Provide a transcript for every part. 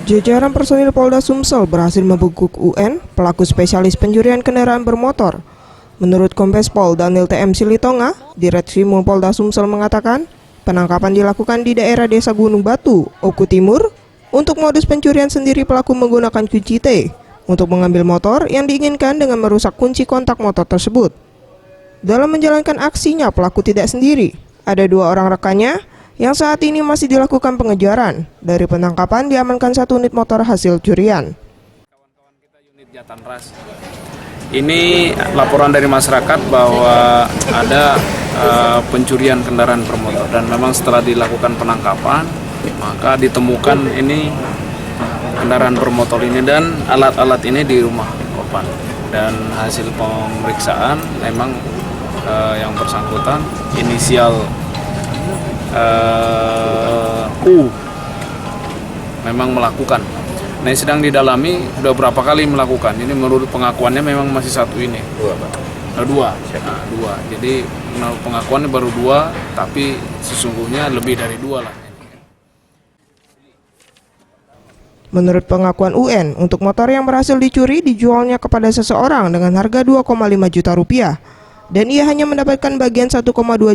Jajaran personil Polda Sumsel berhasil membekuk UN, pelaku spesialis pencurian kendaraan bermotor. Menurut Kombes Pol Daniel TM Silitonga, Ditreskrimum Polda Sumsel mengatakan, penangkapan dilakukan di daerah Desa Gunung Batu, Oku Timur, untuk modus pencurian sendiri pelaku menggunakan kunci T untuk mengambil motor yang diinginkan dengan merusak kunci kontak motor tersebut. Dalam menjalankan aksinya, pelaku tidak sendiri. Ada 2 orang rekannya yang saat ini masih dilakukan pengejaran. Dari penangkapan diamankan 1 unit motor hasil curian. Kawan-kawan kita unit Jatanras. Ini laporan dari masyarakat bahwa ada pencurian kendaraan bermotor, dan memang setelah dilakukan penangkapan maka ditemukan ini kendaraan bermotor ini dan alat-alat ini di rumah korban. Dan hasil pemeriksaan memang yang bersangkutan inisial U memang melakukan. Nah, sedang didalami, sudah berapa kali melakukan. Ini menurut pengakuannya memang masih 1 ini. 2. Dua. Jadi menurut pengakuannya baru 2, tapi sesungguhnya lebih dari 2 lah. Menurut pengakuan UN, untuk motor yang berhasil dicuri dijualnya kepada seseorang dengan harga 2,5 juta rupiah. Dan ia hanya mendapatkan bagian 1,2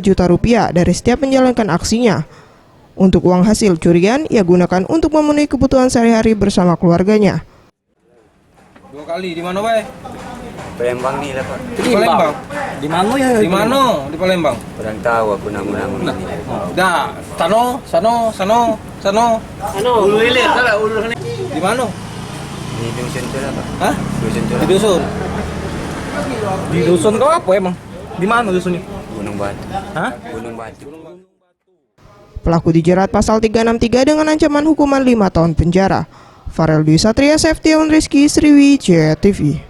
juta rupiah dari setiap menjalankan aksinya. Untuk uang hasil curian, ia gunakan untuk memenuhi kebutuhan sehari-hari bersama keluarganya. 2 kali, di mana, Bay? Palembang nih lah, Pak. Di Palembang. Di mana ya? Di mana? Di Palembang. Kurang tahu aku namun-namun ini. Dah, sano. Ulu hilir, salah ulu. Di mana? Di dusun tu lah, Pak. Hah? Dusun tu Di lah. dusun. Di dusun kau apa emang? Di mana dusunnya? Gunung Batu. Hah? Gunung Batu. Pelaku dijerat pasal 363 dengan ancaman hukuman 5 tahun penjara. Farel Dwi Satria, Seftion Rizky, Sriwijaya TV.